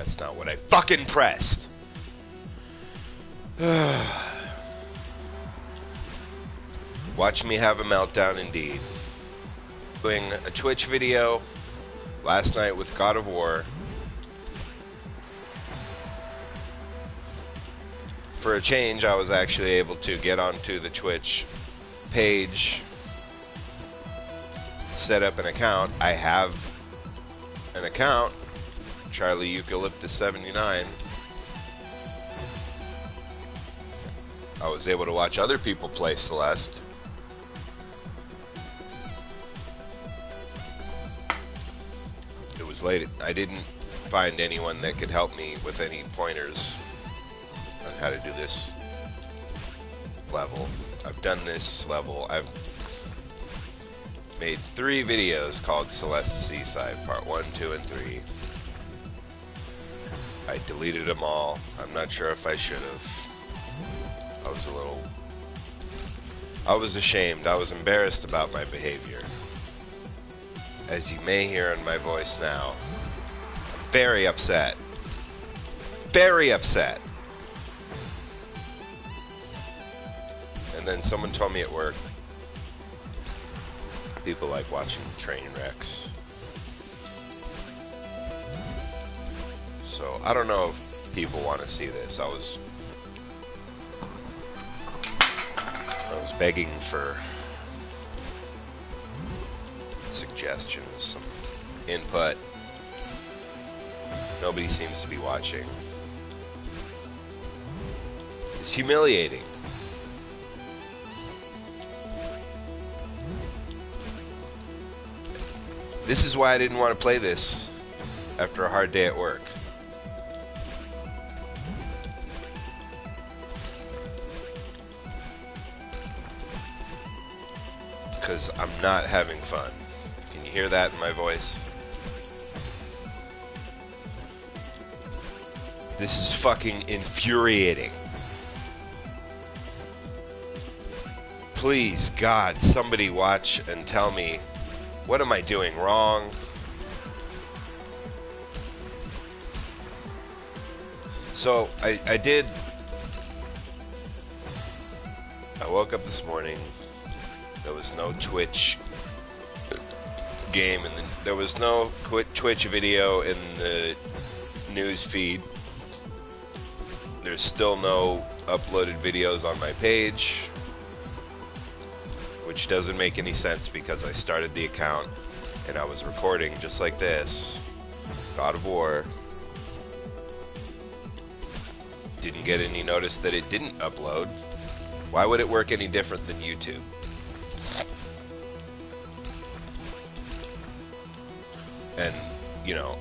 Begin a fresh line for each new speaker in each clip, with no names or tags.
That's not what I fucking pressed. Watch me have a meltdown indeed. Doing a Twitch video last night with God of War. For a change, I was actually able to get onto the Twitch page, set up an account. I have an account, Charlie Eucalyptus 79. I was able to watch other people play Celeste. It was late. I didn't find anyone that could help me with any pointers on how to do this level. I've done this level. I've made 3 videos called Celeste Seaside, part 1, 2, and 3. I deleted them all. I'm not sure if I should have. I was ashamed. I was embarrassed about my behavior. As you may hear in my voice now, I'm very upset. Very upset. And then someone told me at work, people like watching train wrecks. So I don't know if people want to see this. I was begging for suggestions, some input. Nobody seems to be watching. It's humiliating. This is why I didn't want to play this after a hard day at work. Because I'm not having fun. Can you hear that in my voice? This is fucking infuriating. Please, God, somebody watch and tell me, what am I doing wrong? So, I woke up this morning. There was no Twitch game, and there was no Twitch video in the news feed. There's still no uploaded videos on my page, which doesn't make any sense because I started the account and I was recording just like this. God of War. Didn't get any notice that it didn't upload. Why would it work any different than YouTube? And, you know,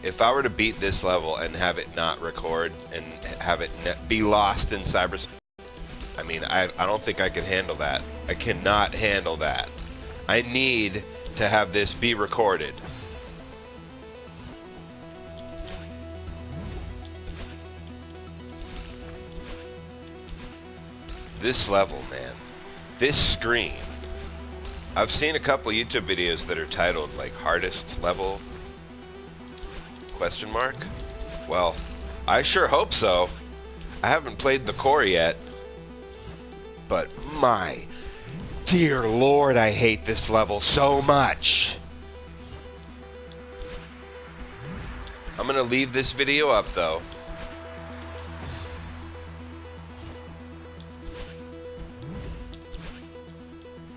if I were to beat this level and have it not record and have it be lost in cyberspace, I mean, I don't think I can handle that. I cannot handle that. I need to have this be recorded. This level, man. This screen. I've seen a couple YouTube videos that are titled, like, hardest level, ? Well, I sure hope so. I haven't played the core yet. But my dear Lord, I hate this level so much. I'm gonna leave this video up, though.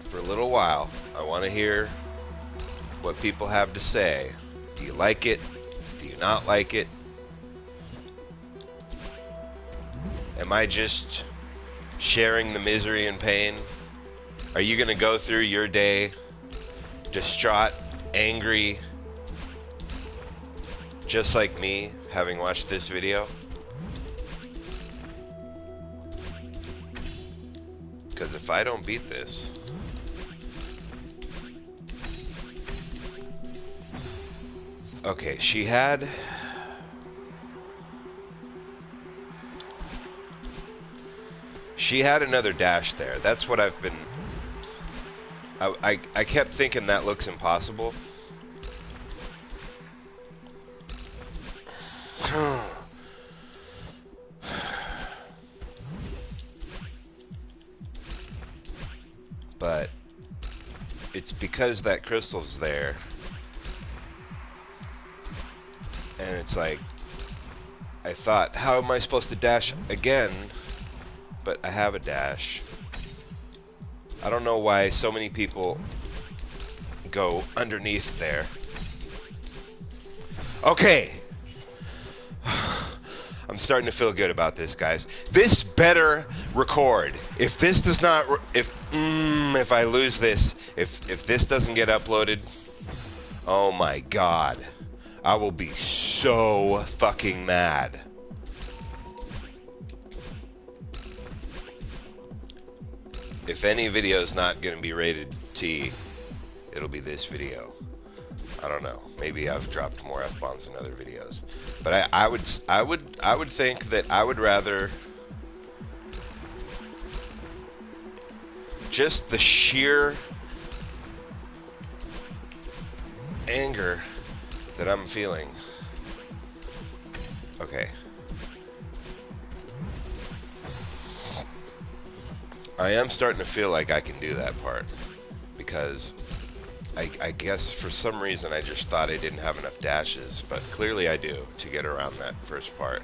For a little while. I want to hear what people have to say. Do you like it? Do you not like it? Am I just sharing the misery and pain? Are you going to go through your day distraught, angry, just like me, having watched this video? Because if I don't beat this, okay, she had another dash there. That's what I've been... I kept thinking that looks impossible. but it's because that crystal's there, and it's like, I thought, how am I supposed to dash again? But I have a dash. I don't know why so many people go underneath there. Okay. I'm starting to feel good about this, guys. This better record. If this does not, if I lose this, if this doesn't get uploaded, oh my God, I will be so fucking mad. If any video is not going to be rated T, it'll be this video. I don't know. Maybe I've dropped more F-bombs in other videos, but I would think that I would rather just the sheer anger that I'm feeling. Okay. I am starting to feel like I can do that part, because I guess for some reason I just thought I didn't have enough dashes, but clearly I do to get around that first part.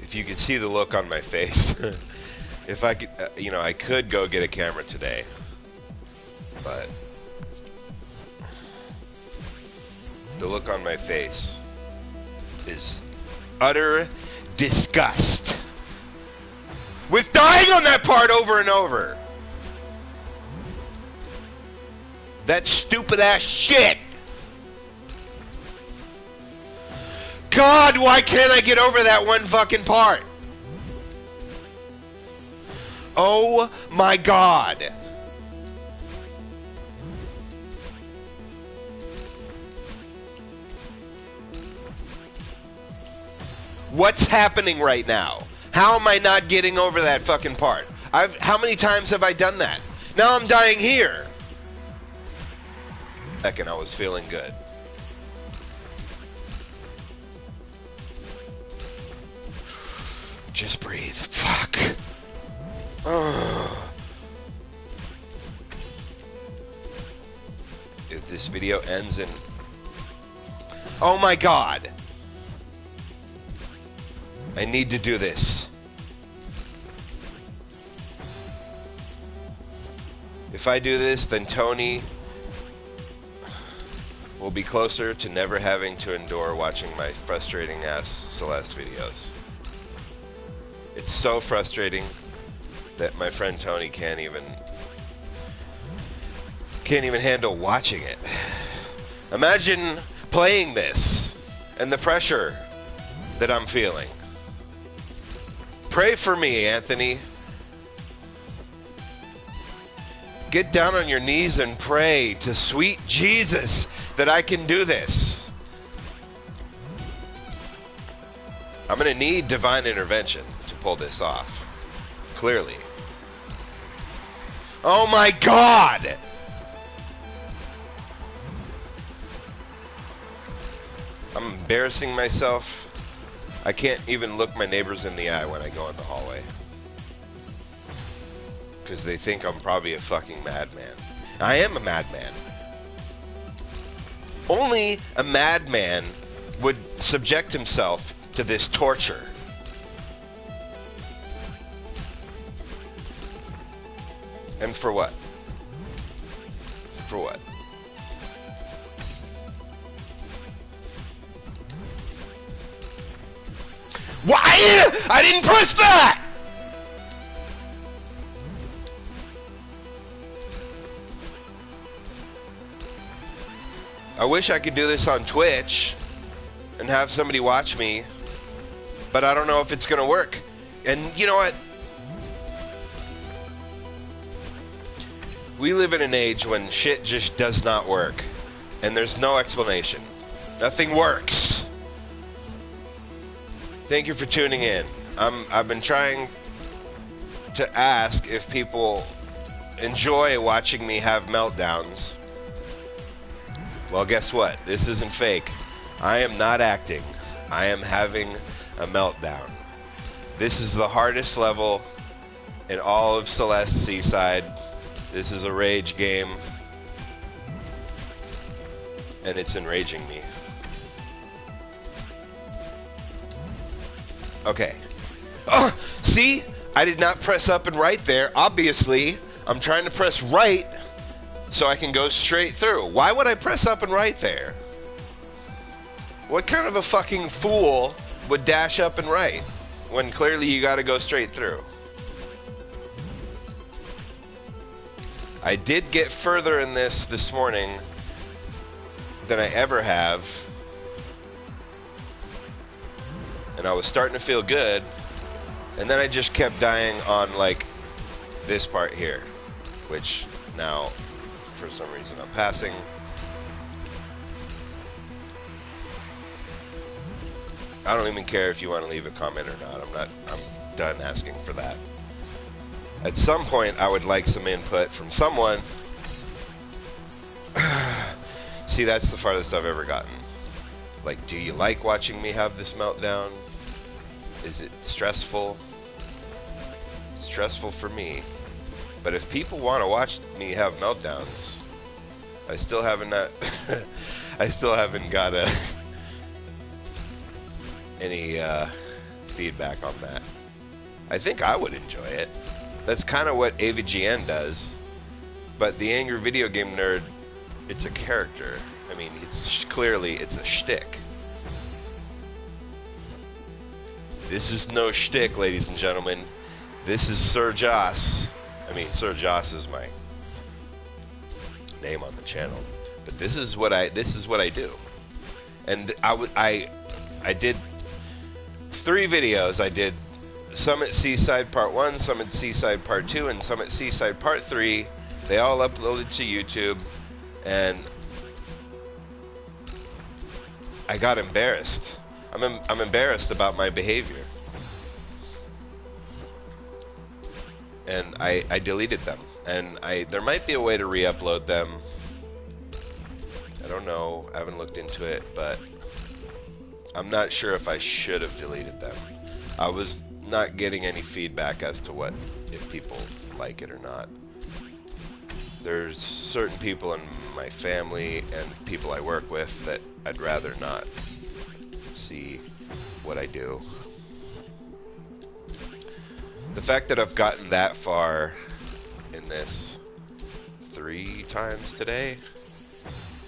If you could see the look on my face, if I could, you know, I could go get a camera today, but the look on my face is utter disgust with dying on that part over and over. That stupid ass shit. God, why can't I get over that one fucking part? Oh my God. What's happening right now? How am I not getting over that fucking part? How many times have I done that? Now I'm dying here. Second, I was feeling good. Just breathe. Fuck. Ugh. If this video ends in... Oh my God. I need to do this. If I do this, then Tony will be closer to never having to endure watching my frustrating ass Celeste videos. It's so frustrating that my friend Tony can't even handle watching it. Imagine playing this and the pressure that I'm feeling. Pray for me, Anthony. Get down on your knees and pray to sweet Jesus that I can do this. I'm going to need divine intervention to pull this off. Clearly. Oh my God! I'm embarrassing myself. I can't even look my neighbors in the eye when I go in the hallway. Because they think I'm probably a fucking madman. I am a madman. Only a madman would subject himself to this torture. And for what? For what? Why? I didn't push that! I wish I could do this on Twitch and have somebody watch me, but I don't know if it's going to work. And you know what? We live in an age when shit just does not work. And there's no explanation. Nothing works. Thank you for tuning in. I've been trying to ask if people enjoy watching me have meltdowns. Well, guess what? This isn't fake. I am not acting. I am having a meltdown. This is the hardest level in all of Celeste Seaside. This is a rage game. And it's enraging me. Okay. Oh, see? I did not press up and right there. Obviously, I'm trying to press right so I can go straight through. Why would I press up and right there? What kind of a fucking fool would dash up and right when clearly you gotta go straight through? I did get further in this morning than I ever have. And I was starting to feel good. And then I just kept dying on, like, this part here. Which, now, for some reason, I'm passing. I don't even care if you want to leave a comment or not. I'm done asking for that. At some point, I would like some input from someone. See, that's the farthest I've ever gotten. Like, do you like watching me have this meltdown? Is it stressful? It's stressful for me. But if people want to watch me have meltdowns, I still haven't I still haven't got any feedback on that. I think I would enjoy it. That's kind of what AVGN does. But the Angry Video Game Nerd, it's a character. I mean, it's clearly it's a shtick. This is no shtick, ladies and gentlemen. This is Sir Joss. I mean, Sir Joss is my name on the channel. But this is what I do. And I did 3 videos. I did Summit Seaside Part 1, Summit Seaside Part 2, and Summit Seaside Part 3. They all uploaded to YouTube, and I got embarrassed. I'm embarrassed about my behavior. And I deleted them. And there might be a way to re-upload them. I don't know. I haven't looked into it, but I'm not sure if I should have deleted them. I was not getting any feedback as to if people like it or not. There's certain people in my family and people I work with that I'd rather not see what I do. The fact that I've gotten that far in this 3 times today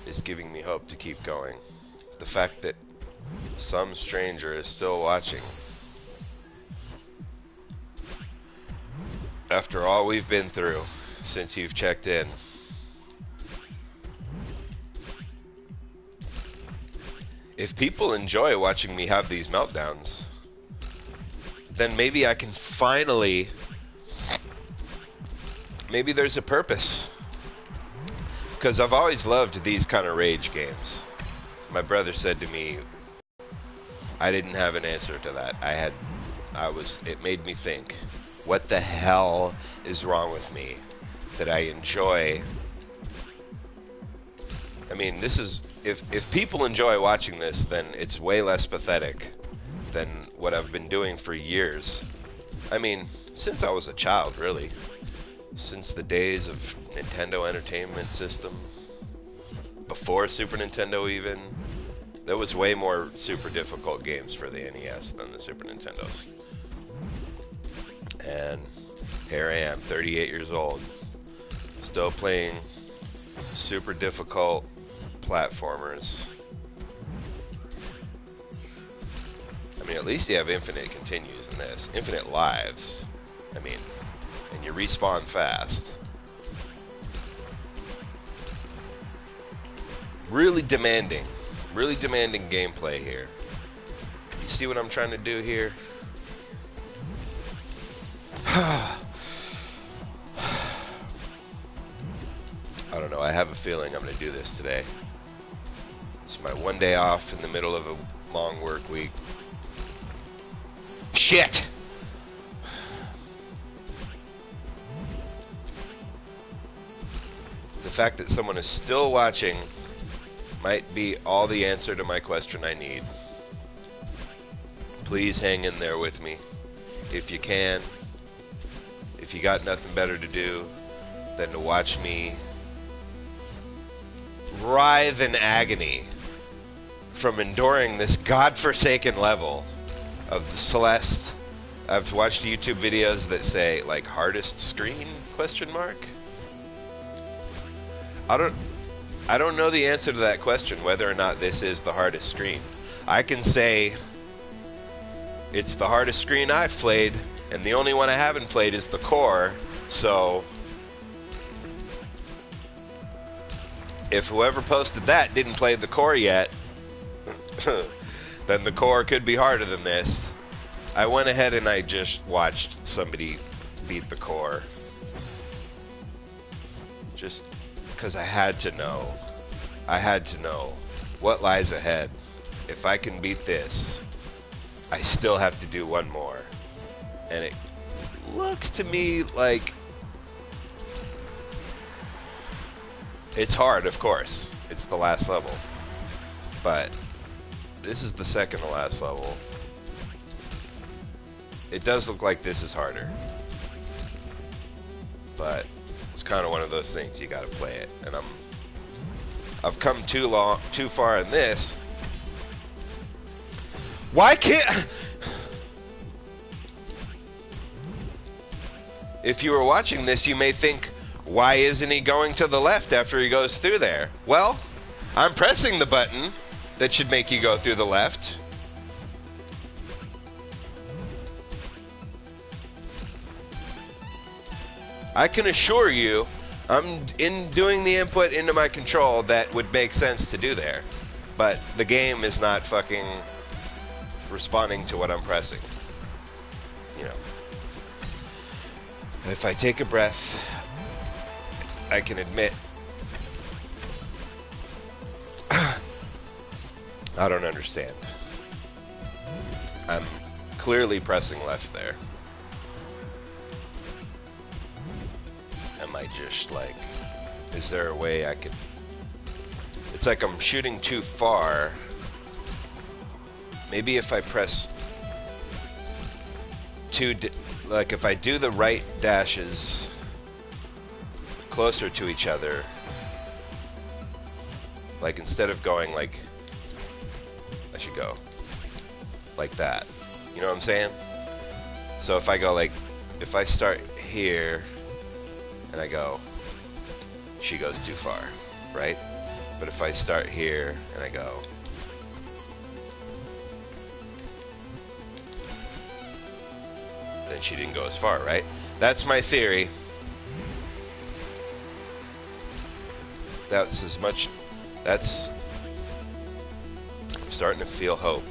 is giving me hope to keep going. The fact that some stranger is still watching after all we've been through since you've checked in. If people enjoy watching me have these meltdowns, then maybe I can finally, maybe there's a purpose. Because I've always loved these kind of rage games. My brother said to me, I didn't have an answer to that. It made me think, what the hell is wrong with me that I enjoy? I mean, this is, if people enjoy watching this, then it's way less pathetic than what I've been doing for years. I mean, since I was a child, really. Since the days of Nintendo Entertainment System. Before Super Nintendo even. There was way more super difficult games for the NES than the Super Nintendos. And here I am, 38 years old. Still playing super difficult platformers. I mean, at least you have infinite continues in this. Infinite lives. I mean, and you respawn fast. Really demanding gameplay here. You see what I'm trying to do here? feeling I'm going to do this today. It's my one day off in the middle of a long work week. Shit! The fact that someone is still watching might be all the answer to my question I need. Please hang in there with me if you can. If you got nothing better to do than to watch me writhe in agony from enduring this godforsaken level of the Celeste. I've watched YouTube videos that say like hardest screen question mark. I don't know the answer to that question, whether or not this is the hardest screen. I can say it's the hardest screen I've played, and the only one I haven't played is the core, so if whoever posted that didn't play the core yet, then the core could be harder than this. I went ahead and I just watched somebody beat the core. Just because I had to know. I had to know what lies ahead. If I can beat this, I still have to do one more. And it looks to me like it's hard, of course. It's the last level. But this is the second to last level. It does look like this is harder. But it's kind of one of those things, you gotta play it. And I've come too far in this. Why can't... If you were watching this, you may think, why isn't he going to the left after he goes through there? Well, I'm pressing the button that should make you go through the left. I can assure you, I'm doing the input into my control that would make sense to do there. But the game is not fucking responding to what I'm pressing. You know. If I take a breath, I can admit I don't understand. I'm clearly pressing left there. Am I just like, is there a way I could... It's like I'm shooting too far. Maybe if I press like if I do the right dashes closer to each other, like instead of going like, I should go like that. You know what I'm saying? So if I go like, if I start here and I go, she goes too far, right? But if I start here and I go, then she didn't go as far, right? That's my theory. That's as much, that's, I'm starting to feel hope.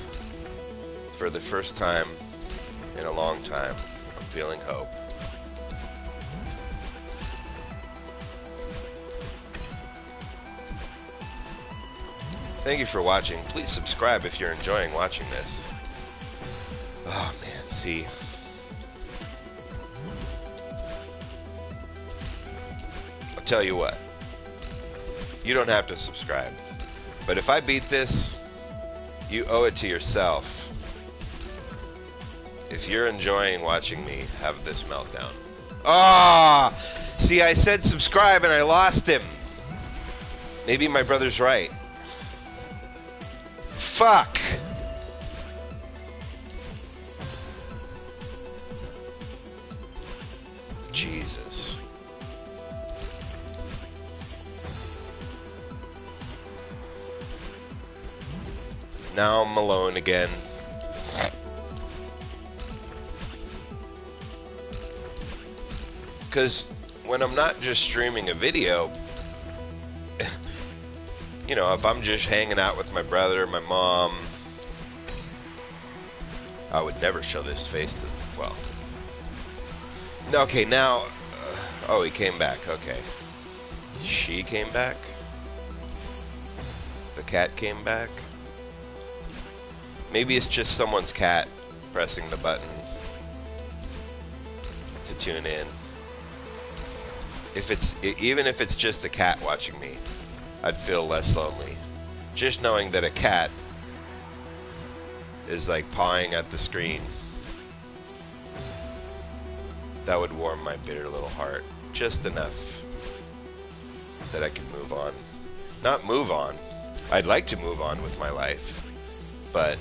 For the first time in a long time, I'm feeling hope. Thank you for watching. Please subscribe if you're enjoying watching this. Oh man, see. I'll tell you what. You don't have to subscribe. But if I beat this, you owe it to yourself. If you're enjoying watching me have this meltdown. Ah! See, I said subscribe and I lost him. Maybe my brother's right. Fuck! Jesus. Now I'm alone again. Because when I'm not just streaming a video, you know, if I'm just hanging out with my brother, my mom, I would never show this face to, well. Okay, now, oh, he came back, okay. She came back? cat came back. Maybe it's just someone's cat pressing the button to tune in. Even if it's just a cat watching me, I'd feel less lonely. Just knowing that a cat is like pawing at the screen, that would warm my bitter little heart just enough that I can move on. Not move on. I'd like to move on with my life, but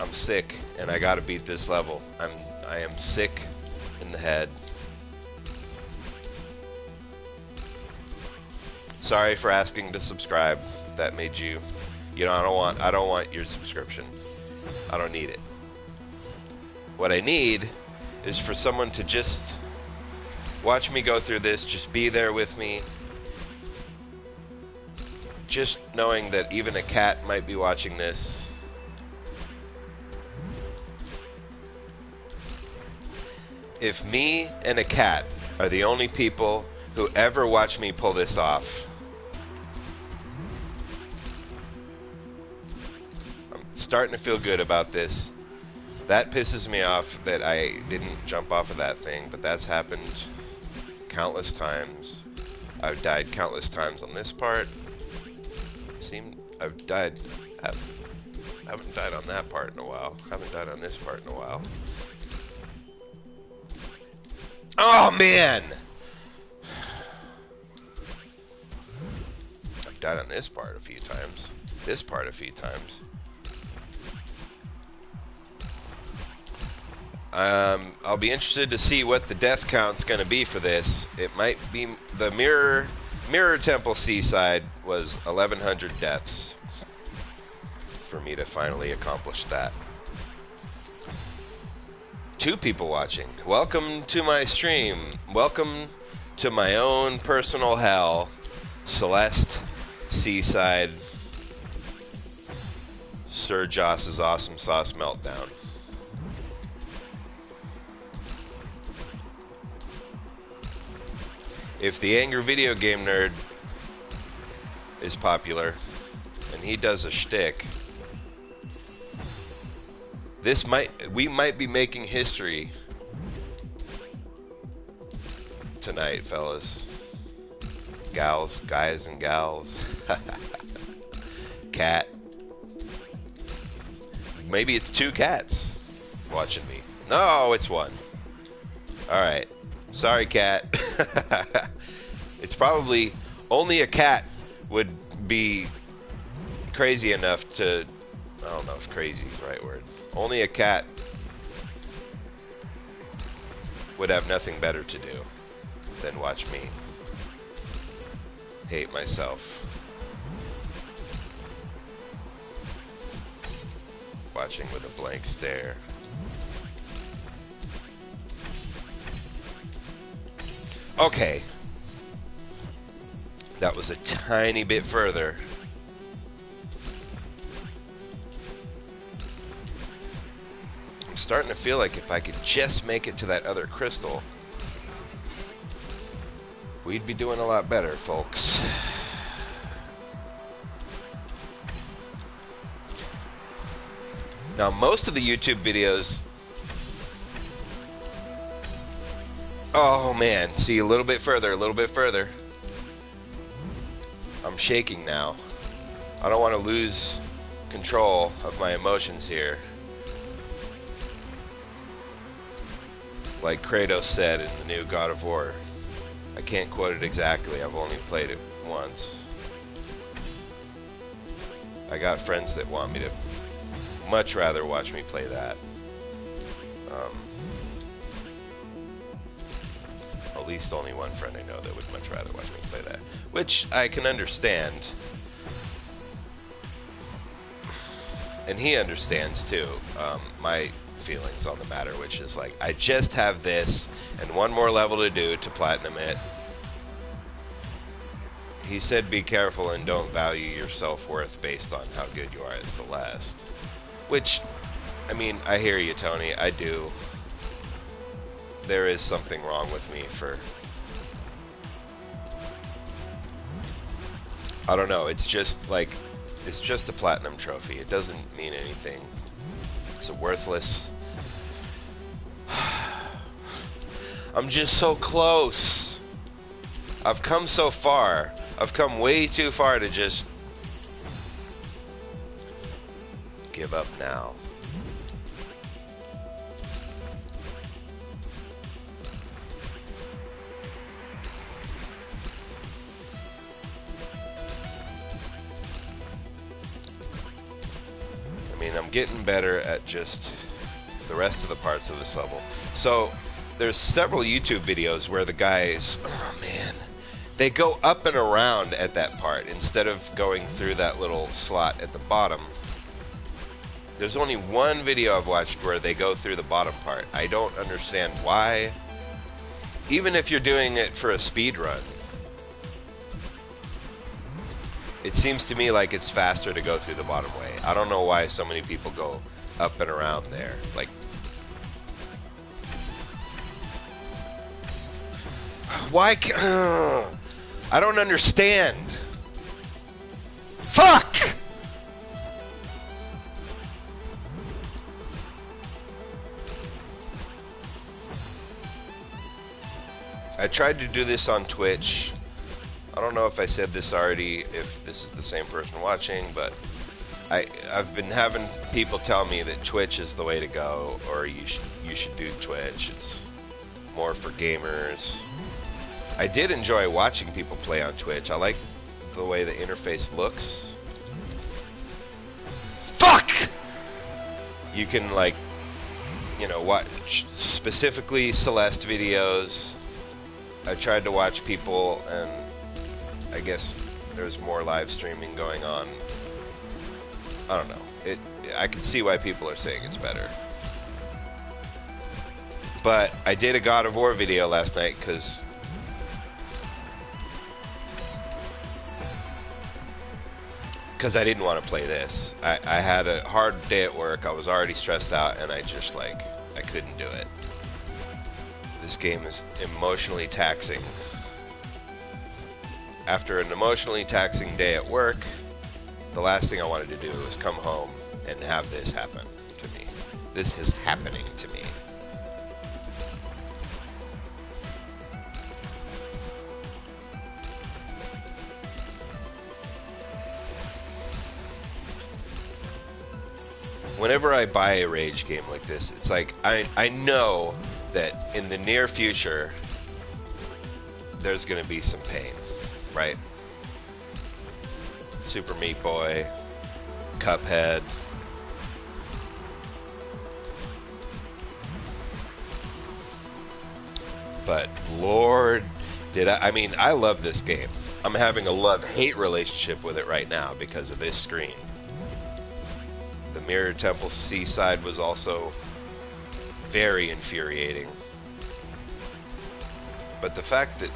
I'm sick and I gotta beat this level. I am sick in the head. Sorry for asking to subscribe. That made you, I don't want your subscription. I don't need it. What I need is for someone to just watch me go through this, just be there with me. Just knowing that even a cat might be watching this. If me and a cat are the only people who ever watch me pull this off, I'm starting to feel good about this. That pisses me off that I didn't jump off of that thing, but that's happened countless times. I've died countless times on this part. I haven't died on that part in a while. Haven't died on this part in a while. Oh man! I've died on this part a few times. This part a few times. I'll be interested to see what the death count's going to be for this. It might be the Mirror Temple Seaside was 1,100 deaths for me to finally accomplish that. 2 people watching. Welcome to my stream. Welcome to my own personal hell. Celeste Seaside. Sir Joss's Awesome Sauce Meltdown. If the Angry Video Game Nerd is popular, and he does a shtick, we might be making history tonight, fellas. Gals, guys and gals. Cat. Maybe it's 2 cats watching me. No, it's 1. Alright. Sorry, cat. It's probably only a cat would be crazy enough to... I don't know if crazy is the right word. Only a cat would have nothing better to do than watch me hate myself. Watching with a blank stare. Okay. That was a tiny bit further. I'm starting to feel like if I could just make it to that other crystal, we'd be doing a lot better, folks. Now, most of the YouTube videos... Oh, man. See, a little bit further, a little bit further. I'm shaking now. I don't want to lose control of my emotions here. Like Kratos said in the new God of War. I can't quote it exactly. I've only played it once. I got friends that want me to much rather watch me play that. At least only one friend I know that would much rather watch me play that. Which I can understand. And he understands too, my feelings on the matter, which is like, I just have this and one more level to do to platinum it. He said be careful and don't value your self-worth based on how good you are at Celeste. Which, I mean, I hear you, Tony, I do. There is something wrong with me for I don't know. It's just like, it's just a platinum trophy. It doesn't mean anything. It's a worthless. I'm just so close. I've come so far. I've come way too far to just give up now. I mean, I'm getting better at just the rest of the parts of this level. So there's several YouTube videos where the guys, oh man, they go up and around at that part instead of going through that little slot at the bottom. There's only one video I've watched where they go through the bottom part. I don't understand why. Even if you're doing it for a speed run, it seems to me like it's faster to go through the bottom way. I don't know why so many people go up and around there. Like, why I don't understand. Fuck! I tried to do this on Twitch. I don't know if I said this already, if this is the same person watching, but I've been having people tell me that Twitch is the way to go, or you should do Twitch. It's more for gamers. I did enjoy watching people play on Twitch. I like the way the interface looks. Fuck! You can, like, you know, watch specifically Celeste videos. I tried to watch people, and I guess there's more live streaming going on. I don't know. I can see why people are saying it's better. But I did a God of War video last night because I didn't want to play this. I had a hard day at work. I was already stressed out, and I just, like, I couldn't do it. This game is emotionally taxing. After an emotionally taxing day at work, the last thing I wanted to do was come home and have this happen to me. This is happening to me. Whenever I buy a rage game like this, it's like I know that in the near future there's going to be some pain, right? Super Meat Boy, Cuphead. But Lord, I mean, I love this game. I'm having a love-hate relationship with it right now because of this screen. The Mirror Temple Seaside was also very infuriating. But the fact that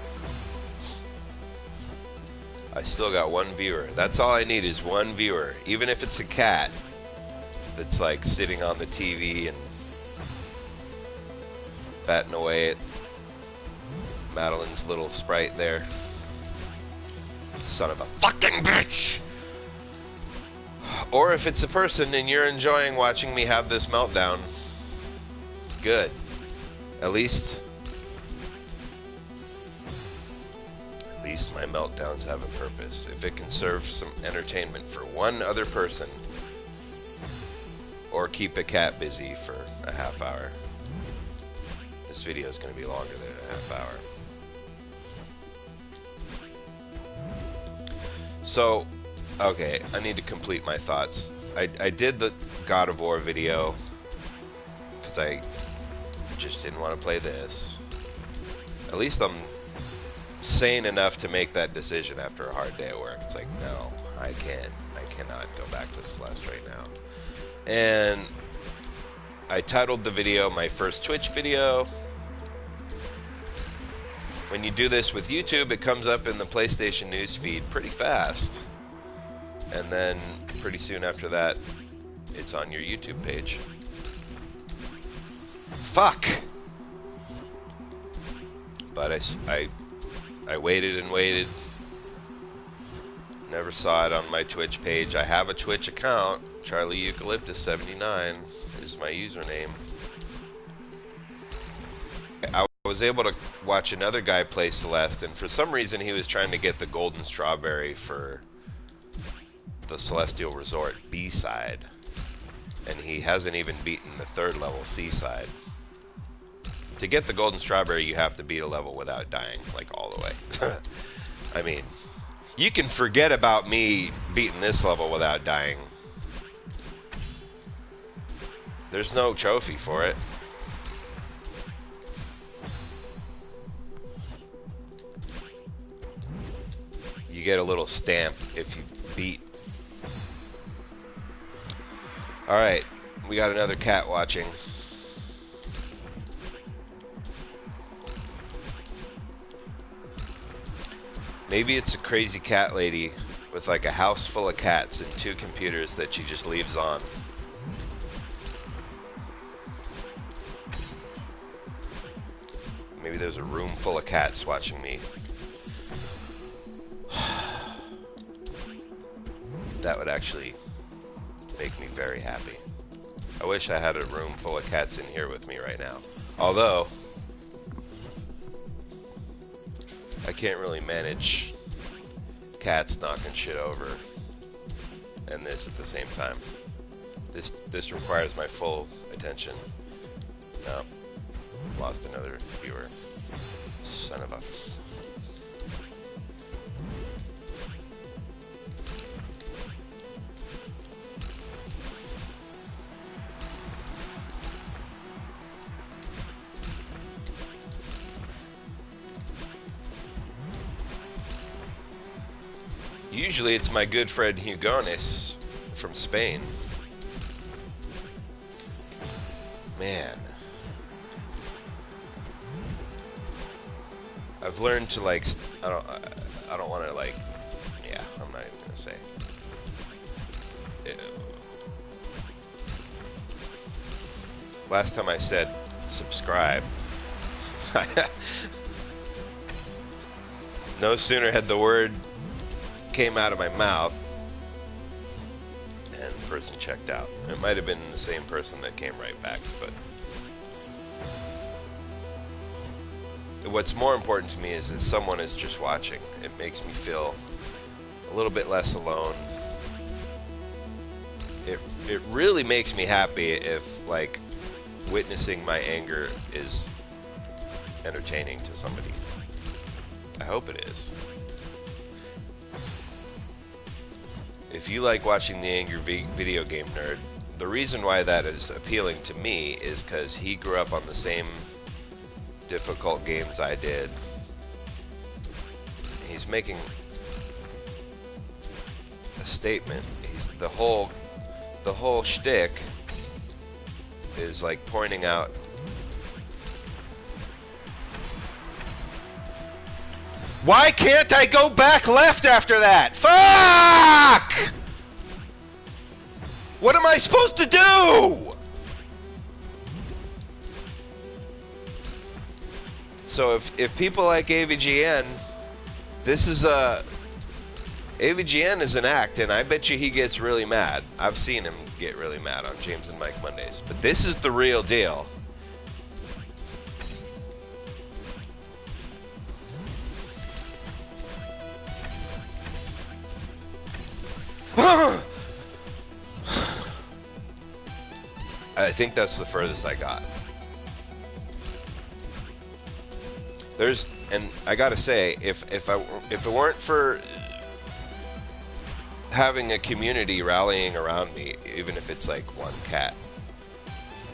I still got one viewer. That's all I need is one viewer. Even if it's a cat that's like sitting on the TV and batting away at Madeline's little sprite there. Son of a fucking bitch! Or if it's a person and you're enjoying watching me have this meltdown, good. At least my meltdowns have a purpose. If it can serve some entertainment for one other person, or keep a cat busy for a half hour. This video is going to be longer than a half hour. So, okay, I need to complete my thoughts. I did the God of War video because I just didn't want to play this. At least I'm sane enough to make that decision after a hard day at work. It's like, no, I cannot go back to Celeste right now. And I titled the video my first Twitch video. When you do this with YouTube, it comes up in the PlayStation news feed pretty fast. And then pretty soon after that, it's on your YouTube page. Fuck! But I waited and waited. Never saw it on my Twitch page. I have a Twitch account. Charlie Eucalyptus 79 is my username. I was able to watch another guy play Celeste, and for some reason he was trying to get the golden strawberry for the Celestial Resort B-side. And he hasn't even beaten the 3rd level C-side. To get the golden strawberry, you have to beat a level without dying, like all the way. I mean, you can forget about me beating this level without dying. There's no trophy for it. You get a little stamp if you beat. Alright, we got another cat watching. Maybe it's a crazy cat lady with like a house full of cats and 2 computers that she just leaves on. Maybe there's a room full of cats watching me. That would actually make me very happy. I wish I had a room full of cats in here with me right now. Although, I can't really manage cats knocking shit over and this at the same time. This requires my full attention. No. Lost another viewer. Son of a... Usually it's my good friend Hugonis from Spain. Man. I've learned to like, I don't want to like, yeah, I'm not even gonna say. Ew. Last time I said subscribe. No sooner had the word came out of my mouth and the person checked out. It might have been the same person that came right back, but what's more important to me is that someone is just watching. It makes me feel a little bit less alone. It really makes me happy if like witnessing my anger is entertaining to somebody. I hope it is. If you like watching the angry video game nerd, the reason why that is appealing to me is because he grew up on the same difficult games I did. He's making a statement. The whole shtick is like pointing out why can't I go back left after that? Fuck! What am I supposed to do? So if people like AVGN, this is AVGN is an act, and I bet you he gets really mad. I've seen him get really mad on James and Mike Mondays. But this is the real deal. I think that's the furthest I got. And I gotta say, if it weren't for having a community rallying around me, even if it's like one cat,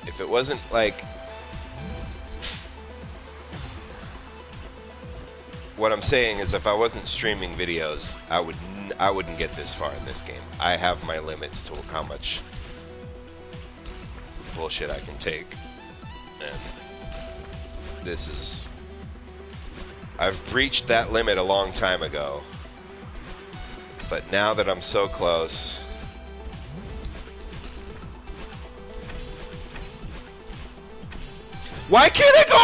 if it wasn't like, what I'm saying is, if I wasn't streaming videos, I wouldn't get this far in this game. I have my limits to how much bullshit I can take, and this is, I've breached that limit a long time ago, but now that I'm so close, why can't I go?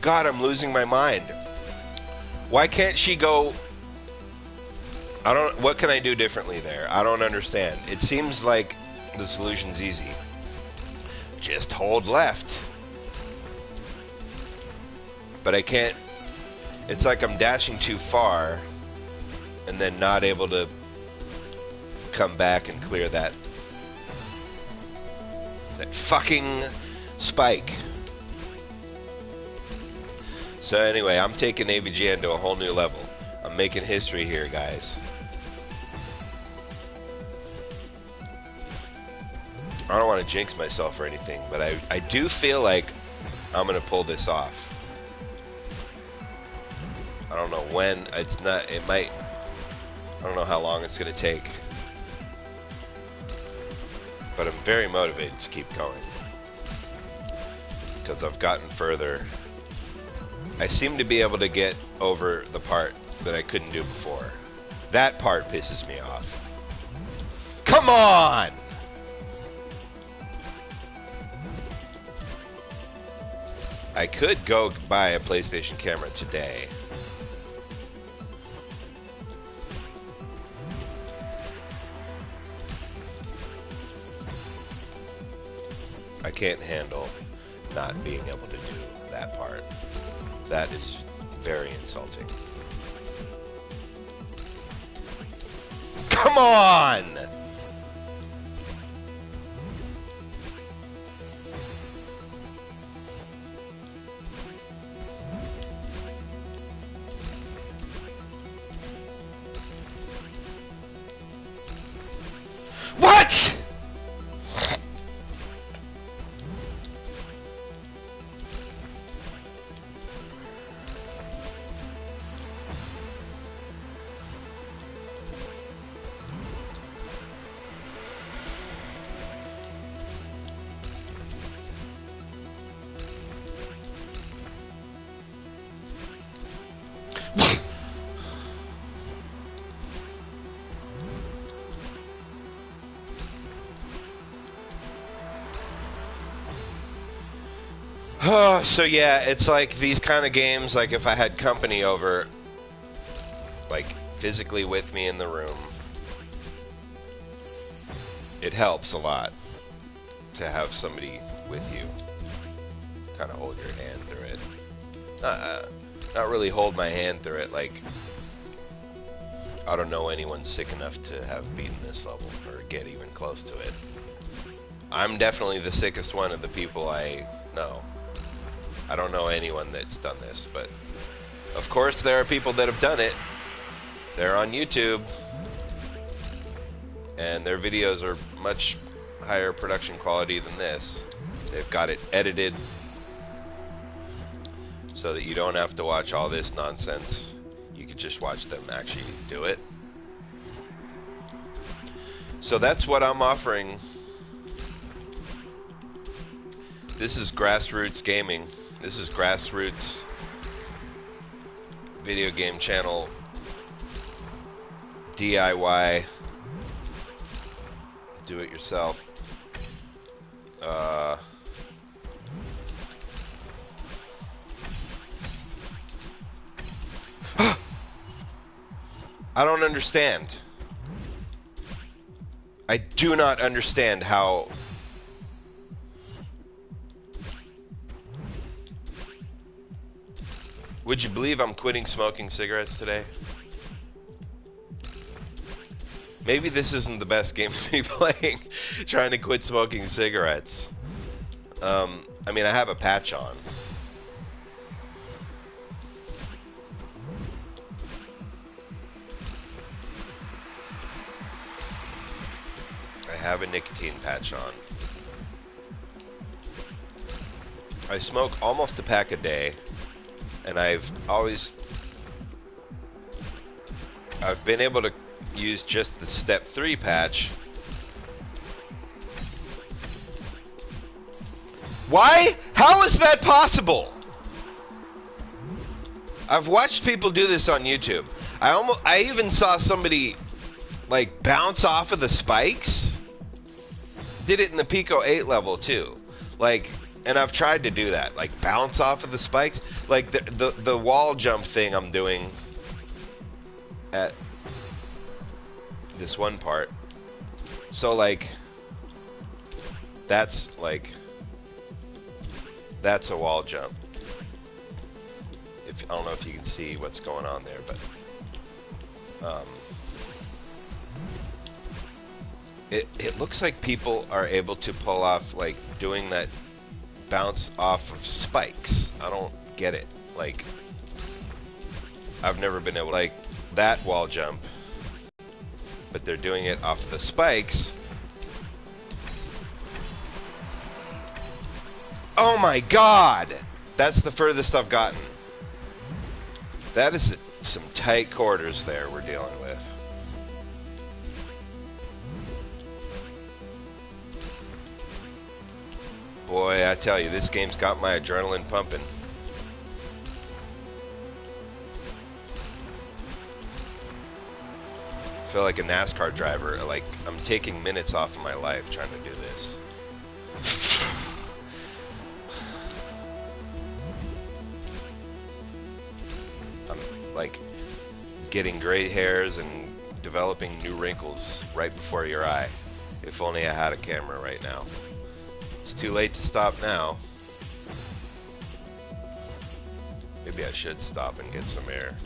God, I'm losing my mind. Why can't she go... What can I do differently there? I don't understand. It seems like the solution's easy. Just hold left. But I can't... It's like I'm dashing too far and then not able to come back and clear that fucking spike. So anyway, I'm taking AVGN to a whole new level. I'm making history here, guys. I don't want to jinx myself or anything, but I do feel like I'm going to pull this off. I don't know when. It's not. It might. I don't know how long it's going to take. But I'm very motivated to keep going. Because I've gotten further. I seem to be able to get over the part that I couldn't do before. That part pisses me off. Come on! I could go buy a PlayStation camera today. I can't handle not being able to do that part. That is very insulting. Come on! What?! So yeah, it's like these kind of games, like if I had company over, like physically with me in the room, it helps a lot to have somebody with you, kind of hold your hand through it. Not really hold my hand through it, like, I don't know anyone sick enough to have beaten this level or get even close to it. I'm definitely the sickest one of the people I know. I don't know anyone that's done this, but of course there are people that have done it. They're on YouTube, and their videos are much higher production quality than this. They've got it edited so that you don't have to watch all this nonsense. You can just watch them actually do it. So that's what I'm offering. This is grassroots gaming. This is grassroots video game channel DIY, do it yourself. I don't understand. I do not understand how... Would you believe I'm quitting smoking cigarettes today? Maybe this isn't the best game to be playing, trying to quit smoking cigarettes. I mean, I have a patch on. I have a nicotine patch on. I smoke almost a pack a day. And I've been able to use just the step 3 patch. Why? How is that possible? I've watched people do this on YouTube. I even saw somebody like bounce off of the spikes. Did it in the Pico 8 level too. Like And I've tried to do that, like bounce off of the spikes. Like the wall jump thing I'm doing at this one part. So like that's a wall jump. I don't know if you can see what's going on there, but it looks like people are able to pull off like doing that bounce off of spikes. I don't get it. Like, I've never been able, like, that wall jump, but they're doing it off of the spikes. Oh my god! That's the furthest I've gotten. That is some tight quarters there we're dealing with. Boy, I tell you, this game's got my adrenaline pumping. I feel like a NASCAR driver. Like, I'm taking minutes off of my life trying to do this. I'm, like, getting gray hairs and developing new wrinkles right before your eye. If only I had a camera right now. It's too late to stop now. Maybe I should stop and get some air.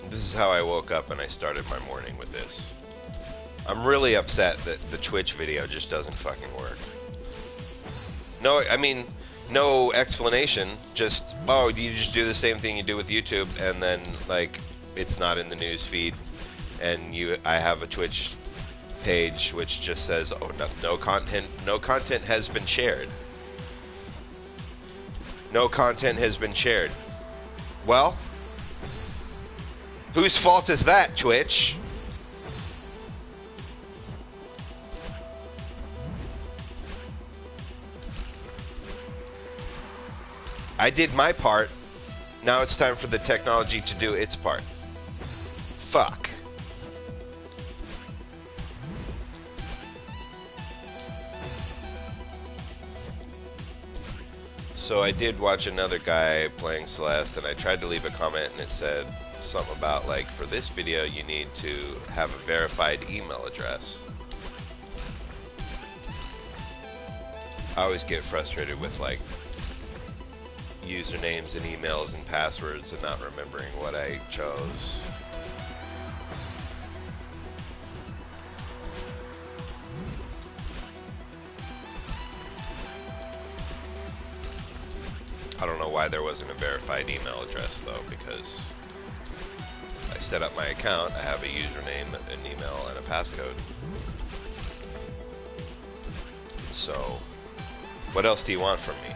This is how I woke up and I started my morning with this. I'm really upset that the Twitch video just doesn't fucking work. No, I mean, no explanation, just, oh, you just do the same thing you do with YouTube, and then, like, it's not in the news feed, and I have a Twitch page which just says, oh, no content has been shared. No content has been shared. Well, whose fault is that, Twitch? I did my part. Now it's time for the technology to do its part. Fuck. So I did watch another guy playing Celeste, and I tried to leave a comment, and it said something about, like, for this video you need to have a verified email address. I always get frustrated with, like, usernames and emails and passwords and not remembering what I chose. I don't know why there wasn't a verified email address though, because I set up my account, I have a username, an email, and a passcode. So, what else do you want from me?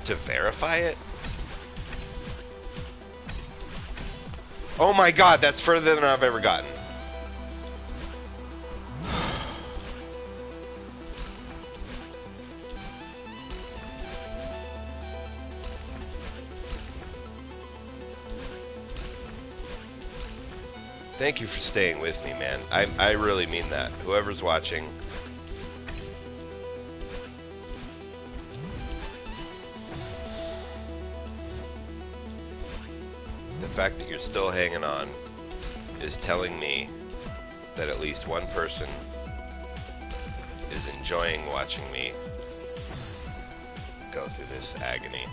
To verify it? Oh my god, that's further than I've ever gotten. Thank you for staying with me, man. I really mean that. Whoever's watching. The fact that you're still hanging on is telling me that at least one person is enjoying watching me go through this agony.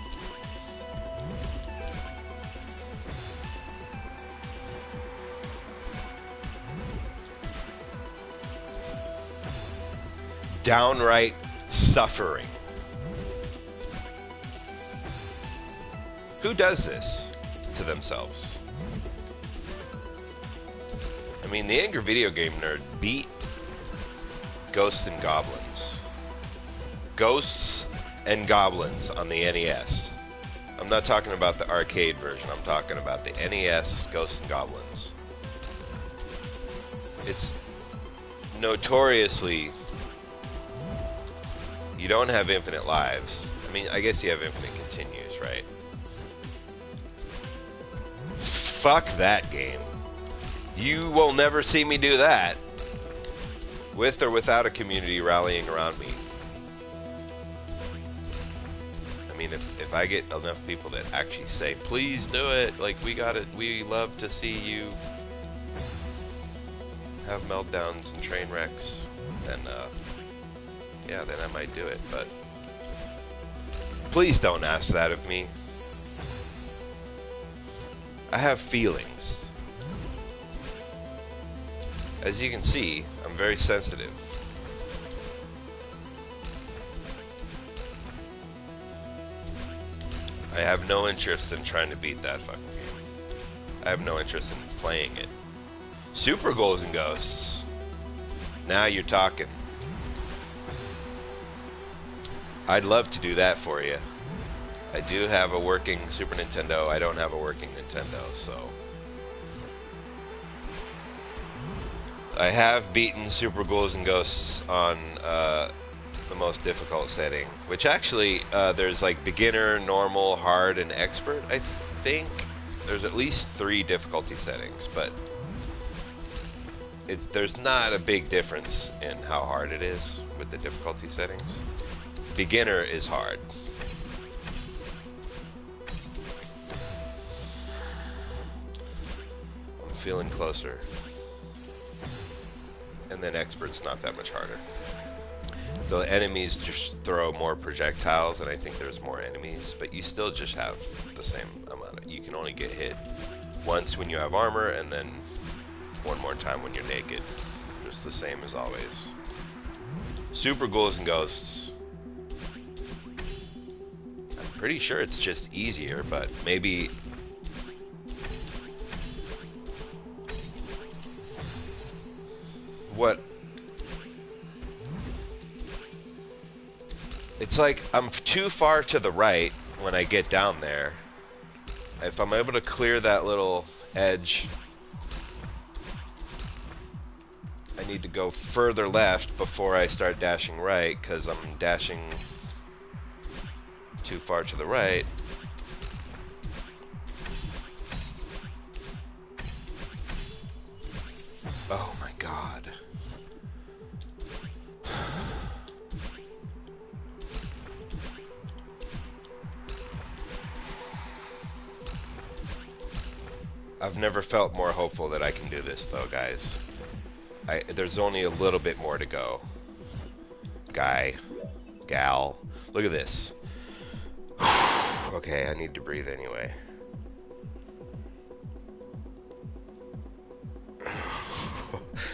Downright suffering. Who does this to themselves? I mean, the Angry Video Game Nerd beat Ghosts and Goblins. Ghosts and Goblins on the NES. I'm not talking about the arcade version. I'm talking about the NES Ghosts and Goblins. It's notoriously... You don't have infinite lives. I mean, I guess you have infinite continues, right? Fuck that game. You will never see me do that. With or without a community rallying around me. I mean, if I get enough people that actually say, please do it, like, we love to see you have meltdowns and train wrecks, then, yeah, then I might do it, but please don't ask that of me. I have feelings. As you can see, I'm very sensitive. I have no interest in trying to beat that fucking game. I have no interest in playing it. Super Ghouls and Ghosts. Now you're talking. I'd love to do that for you. I do have a working Super Nintendo. I don't have a working Nintendo, so... I have beaten Super Ghouls and Ghosts on the most difficult setting, which actually there's like beginner, normal, hard, and expert. I think there's at least 3 difficulty settings, but there's not a big difference in how hard it is with the difficulty settings. Beginner is hard. I'm feeling closer. And then expert's not that much harder. The enemies just throw more projectiles, and I think there's more enemies, but you still just have the same amount. You can only get hit once when you have armor, and then one more time when you're naked. Just the same as always. Super Ghouls and Ghosts. I'm pretty sure it's just easier, but maybe... What? It's like I'm too far to the right when I get down there. If I'm able to clear that little edge, I need to go further left before I start dashing right, because I'm dashing too far to the right. Oh my god. I've never felt more hopeful that I can do this, though, guys. There's only a little bit more to go. Guy. Gal. Look at this. Okay, I need to breathe anyway.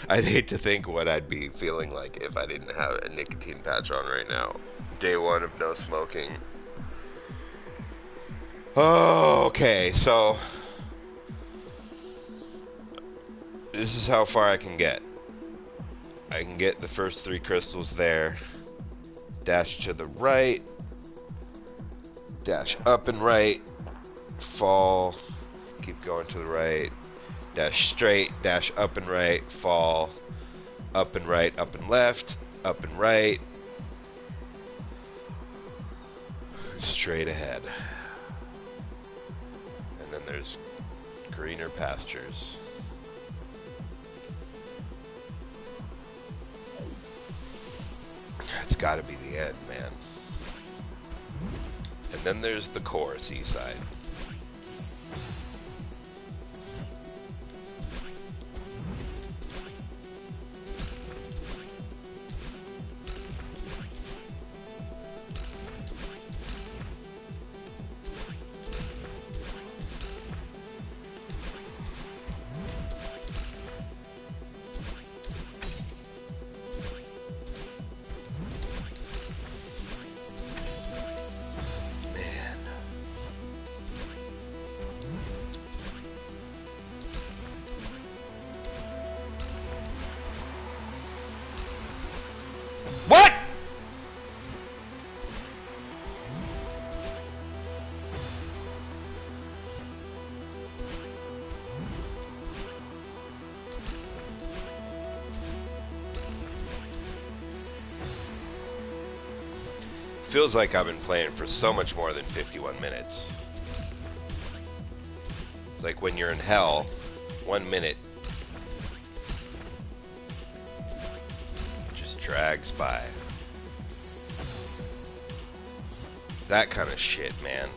I'd hate to think what I'd be feeling like if I didn't have a nicotine patch on right now. Day 1 of no smoking. Oh, okay, so... this is how far I can get. I can get the first 3 crystals there. Dash to the right. Dash up and right. Fall. Keep going to the right. Dash straight. Dash up and right. Fall. Up and right. Up and left. Up and right. Straight ahead. And then there's greener pastures. It's gotta be the end, man. And then there's the core seaside. What? Feels like I've been playing for so much more than 51 minutes. It's like when you're in hell, 1 minute just drags by. That kind of shit, man.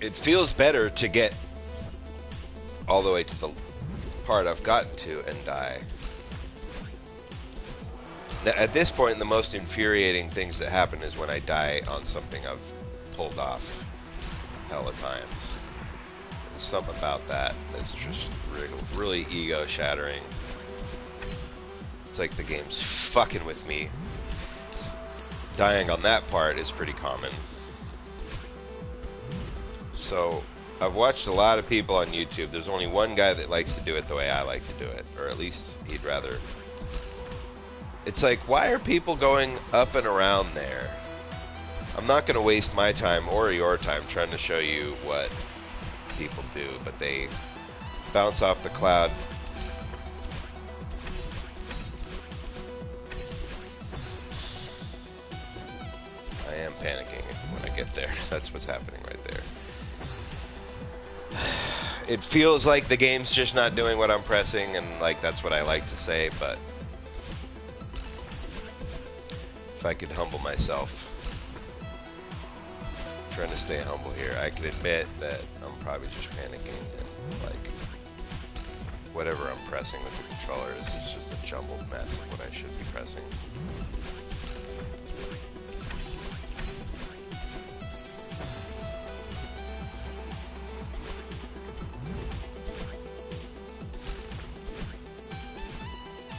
It feels better to get all the way to the part I've gotten to and die. Now, at this point, the most infuriating things that happen is when I die on something I've pulled off hella times. There's something about that that's just really ego-shattering. It's like the game's fucking with me. Dying on that part is pretty common. So, I've watched a lot of people on YouTube. There's only one guy that likes to do it the way I like to do it. Or at least he'd rather. It's like, why are people going up and around there? I'm not going to waste my time or your time trying to show you what people do. But they bounce off the cloud. I am panicking when I get there. That's what's happening right there. It feels like the game's just not doing what I'm pressing, and like that's what I like to say, but if I could humble myself, I'm trying to stay humble here, I can admit that I'm probably just panicking, and like whatever I'm pressing with the controller is just a jumbled mess of what I should be pressing.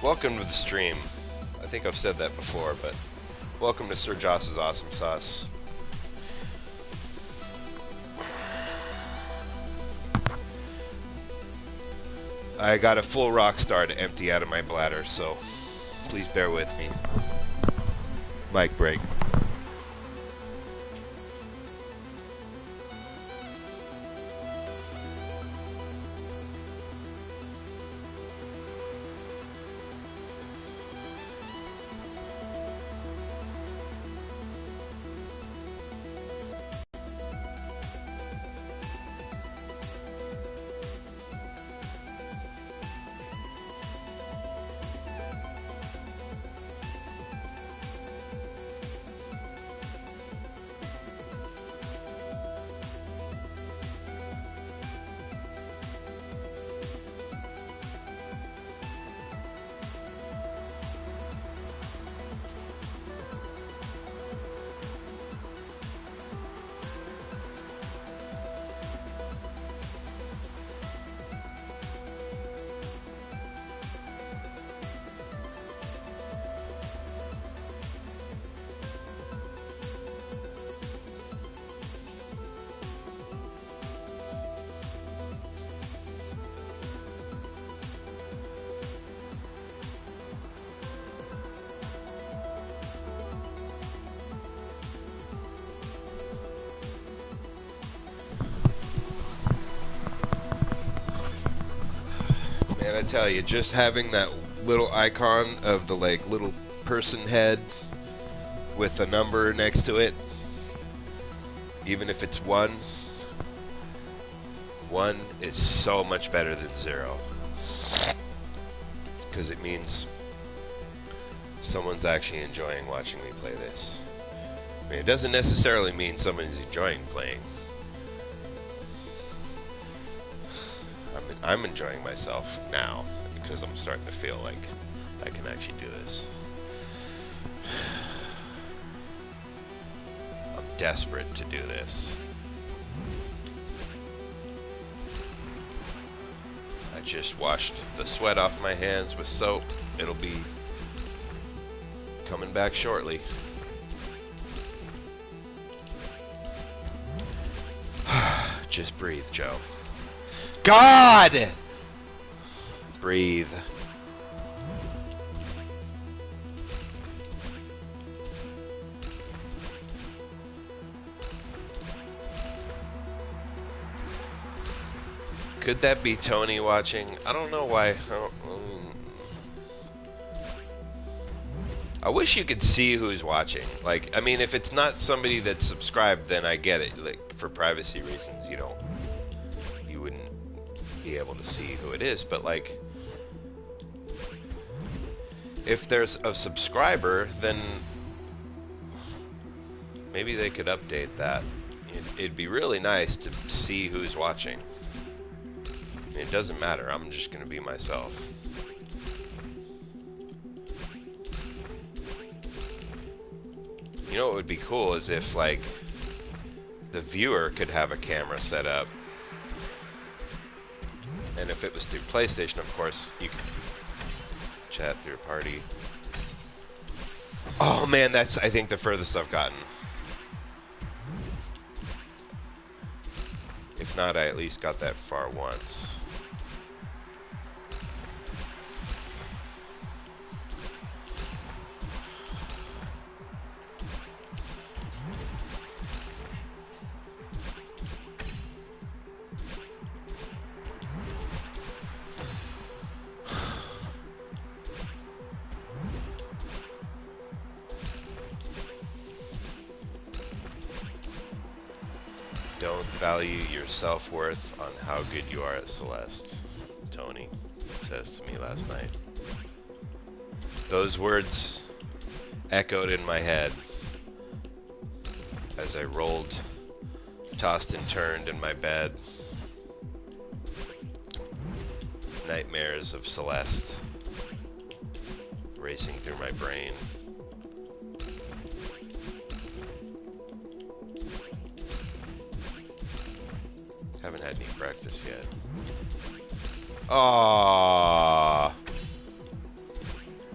Welcome to the stream. I think I've said that before, but welcome to Sir Joss's Awesome Sauce. I got a full Rockstar to empty out of my bladder, so please bear with me. Mic break. Man, I tell you, just having that little icon of the like little person head with a number next to it, even if it's 1 is so much better than 0, because it means someone's actually enjoying watching me play this. I mean, it doesn't necessarily mean someone's enjoying playing. I'm enjoying myself now because I'm starting to feel like I can actually do this. I'm desperate to do this. I just washed the sweat off my hands with soap. It'll be coming back shortly. Just breathe, Joe. God! Breathe. Could that be Tony watching? I don't know why. I wish you could see who's watching. Like, I mean, if it's not somebody that's subscribed, then I get it. Like, for privacy reasons, you wouldn't be able to see who it is. But like, if there's a subscriber, then maybe they could update that. It'd be really nice to see who's watching. I mean, it doesn't matter. I'm just going to be myself. You know what would be cool is if, like, the viewer could have a camera set up. And if it was through PlayStation, of course, you could chat through a party. Oh man, that's, I think, the furthest I've gotten. If not, I at least got that far once. Don't value your self-worth on how good you are at Celeste, Tony says to me last night. Those words echoed in my head as I rolled, tossed and turned in my bed. Nightmares of Celeste racing through my brain. Haven't had any breakfast yet. Aww.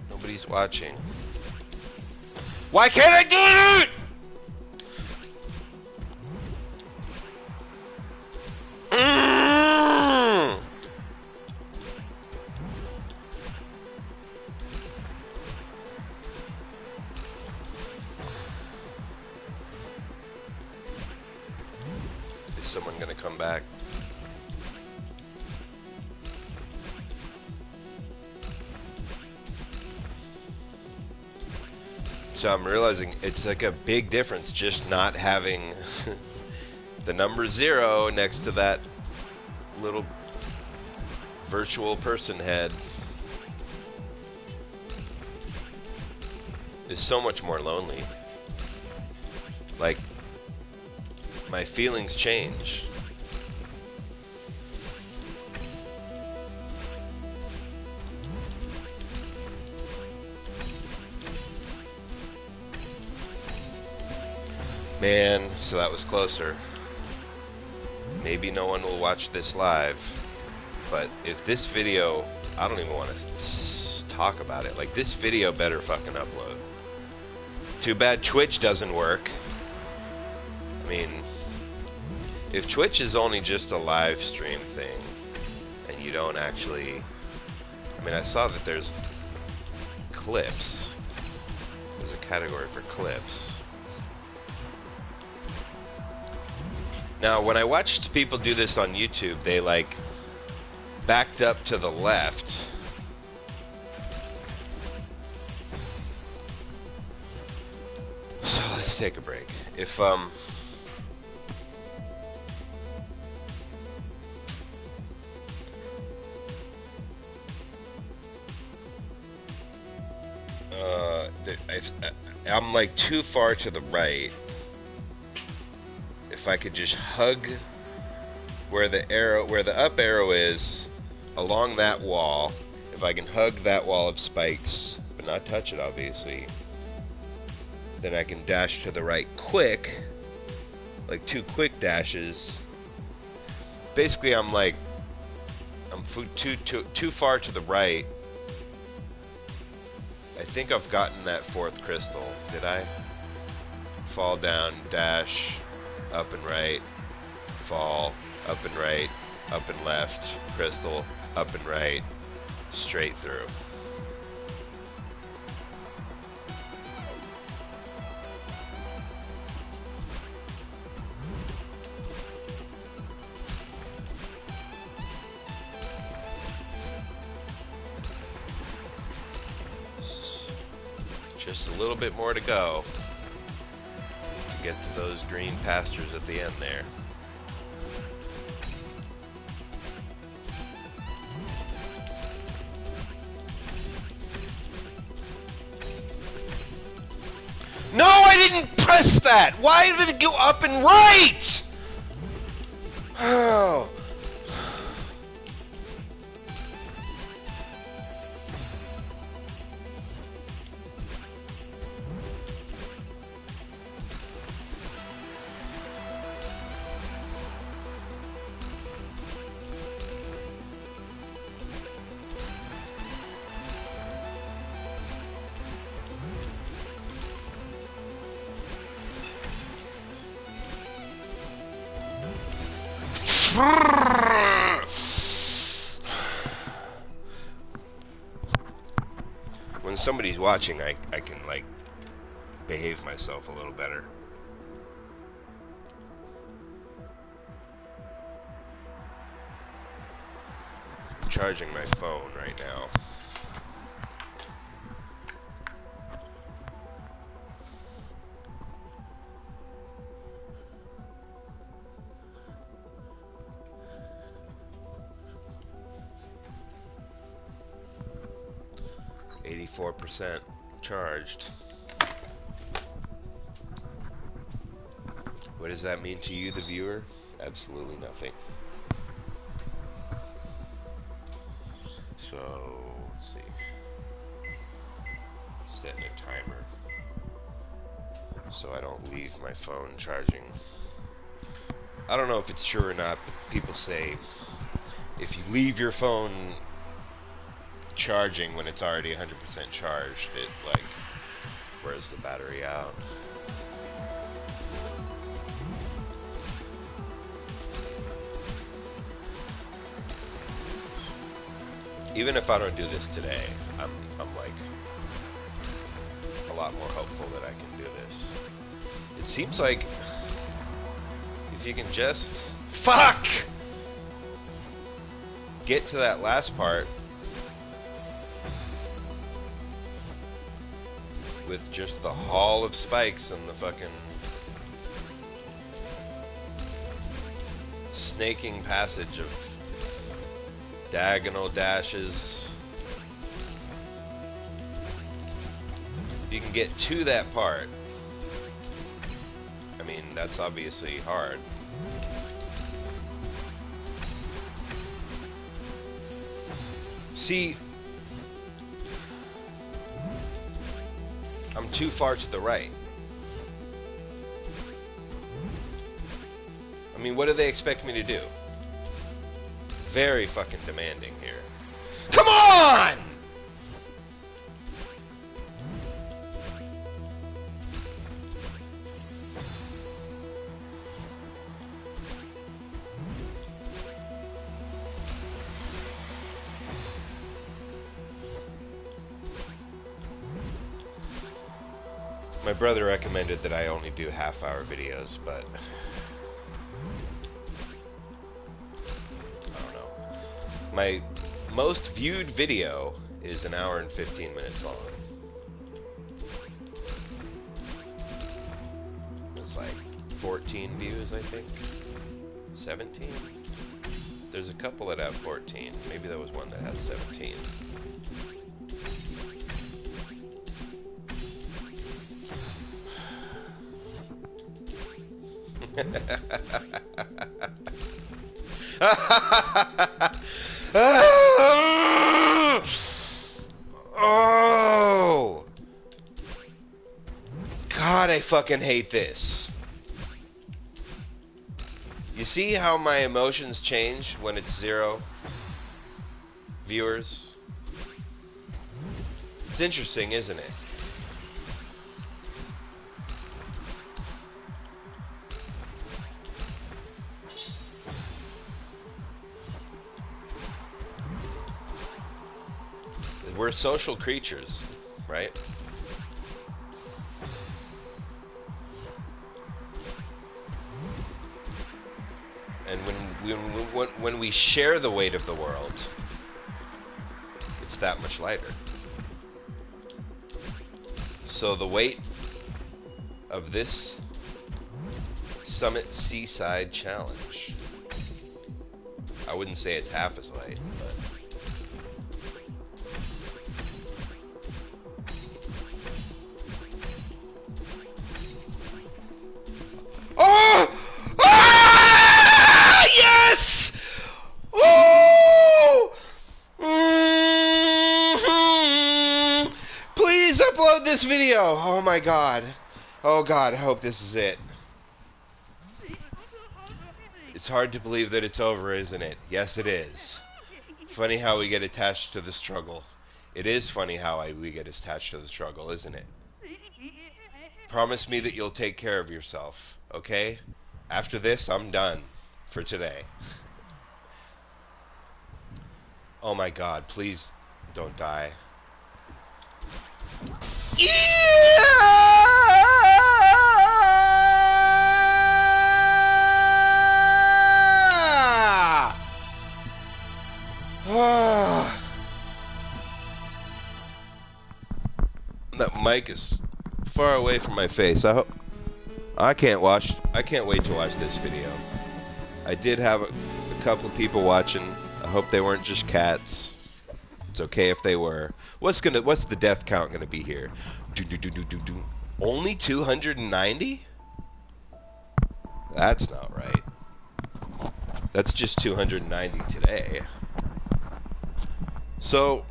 Nobody's watching. Why can't I do it? Is someone gonna come back? So I'm realizing it's like a big difference just not having the number 0 next to that little virtual person head. Is so much more lonely. Like, my feelings change. Man, so that was closer. Maybe no one will watch this live, but if this video, I don't even want to talk about it. Like, this video better fucking upload. Too bad Twitch doesn't work. I mean, if Twitch is only just a live stream thing, and you don't actually... I mean, I saw that there's clips. There's a category for clips. Now, when I watched people do this on YouTube, they, like, backed up to the left. So, let's take a break. If, I'm, like, too far to the right. If I could just hug where the up arrow is, along that wall, if I can hug that wall of spikes, but not touch it obviously, then I can dash to the right quick, like 2 quick dashes. Basically I'm too far to the right. I think I've gotten that 4th crystal. Did I? Fall down, dash, up and right, fall, up and right, up and left, crystal, up and right, straight through. Just a little bit more to go to get to those green pastures at the end there. No, I didn't press that! Why did it go up and right? Oh. When somebody's watching, I can, like, behave myself a little better. I'm charging my phone right now. %, charged. What does that mean to you, the viewer? Absolutely nothing. So, let's see. Setting a timer so I don't leave my phone charging. I don't know if it's true or not, but people say if you leave your phone charging when it's already 100% charged, it like wears the battery out. Even if I don't do this today, I'm like a lot more hopeful that I can do this. It seems like if you can just get to that last part with just the hall of spikes and the fucking snaking passage of diagonal dashes. You can get to that part. I mean, that's obviously hard. See, I'm too far to the right. I mean, what do they expect me to do? Very fucking demanding here. Come on! My brother recommended that I only do half-hour videos, but I don't know. My most viewed video is 1 hour and 15 minutes long. It's like 14 views, I think. 17? There's a couple that have 14. Maybe there was one that had 17. Oh! God, I fucking hate this. You see how my emotions change when it's 0 viewers? It's interesting, isn't it? We're social creatures, right? And when we share the weight of the world, it's that much lighter. So the weight of this Summit Seaside Challenge, I wouldn't say it's half as light, but oh! Ah! Yes! Oh! Mm-hmm. Please upload this video. Oh my god. Oh god, I hope this is it. It's hard to believe that it's over, isn't it? Yes, it is. Funny how we get attached to the struggle. It is funny how we get attached to the struggle, isn't it? Promise me that you'll take care of yourself, okay? After this, I'm done for today. Oh my god, please don't die. That mic is far away from my face. I can't wait to watch this video. I did have a couple of people watching. I hope they weren't just cats. It's okay if they were. What's the death count gonna be here? Only 290? That's not right. That's just 290 today. So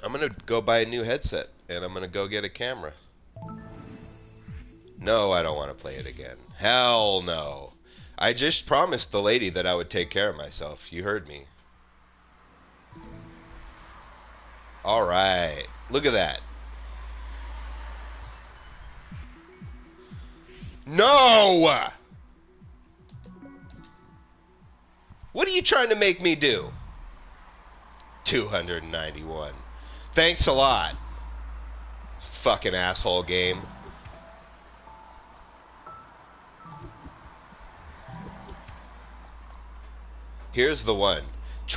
I'm gonna go buy a new headset and I'm gonna go get a camera. No, I don't want to play it again. Hell no. I just promised the lady that I would take care of myself. You heard me. Alright. Look at that. No! What are you trying to make me do? 291. Thanks a lot. Fucking asshole game. Here's the one.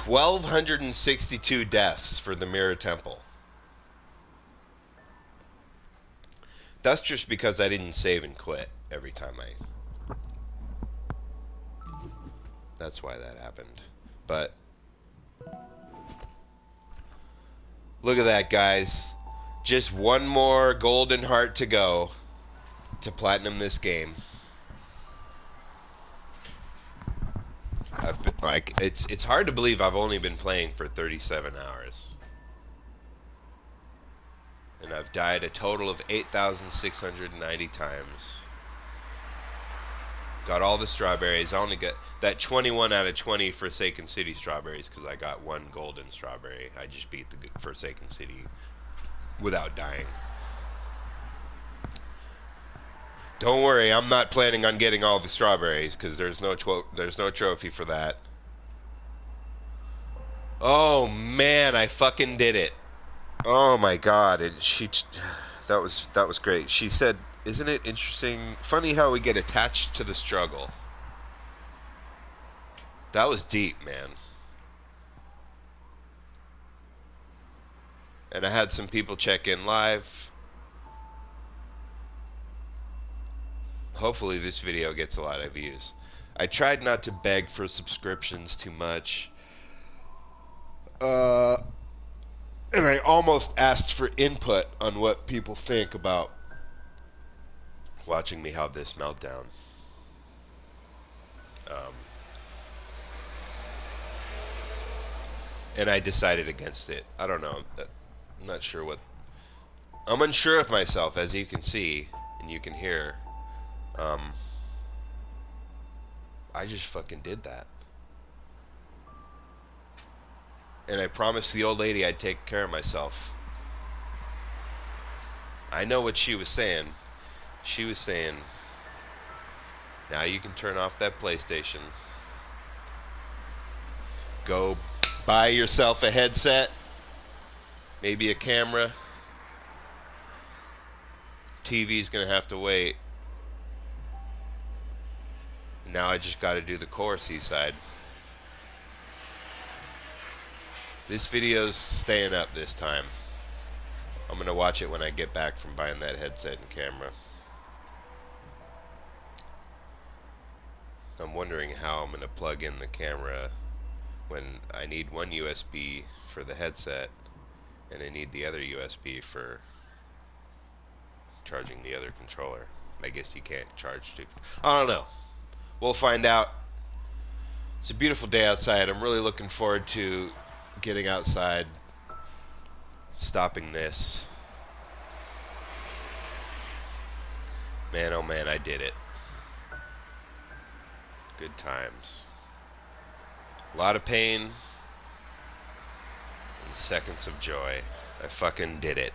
1,262 deaths for the Mirror Temple. That's just because I didn't save and quit every time That's why that happened. But look at that, guys. Just one more golden heart to go to platinum this game. I've been, like, it's hard to believe I've only been playing for 37 hours. And I've died a total of 8,690 times. Got all the strawberries. I only got that 21 out of 20 Forsaken City strawberries because I got one golden strawberry. I just beat the Forsaken City without dying. Don't worry, I'm not planning on getting all the strawberries because there's no trophy for that. Oh man, I fucking did it. Oh my god, that was great. She said, "Isn't it interesting? Funny how we get attached to the struggle." That was deep, man. And I had some people check in live. Hopefully this video gets a lot of views. I tried not to beg for subscriptions too much. And I almost asked for input on what people think about watching me have this meltdown. And I decided against it. I don't know. I'm not sure what... I'm unsure of myself, as you can see and you can hear. I just fucking did that. And I promised the old lady I'd take care of myself. I know what she was saying. She was saying, now you can turn off that PlayStation. Go buy yourself a headset. Maybe a camera. TV's gonna have to wait. Now I just gotta do the core Seaside. This video's staying up this time. I'm gonna watch it when I get back from buying that headset and camera. I'm wondering how I'm gonna plug in the camera when I need one USB for the headset and I need the other USB for charging the other controller. I guess you can't charge two. I don't know. We'll find out. It's a beautiful day outside. I'm really looking forward to getting outside, stopping this. Man, oh man, I did it. Good times. A lot of pain and seconds of joy. I fucking did it.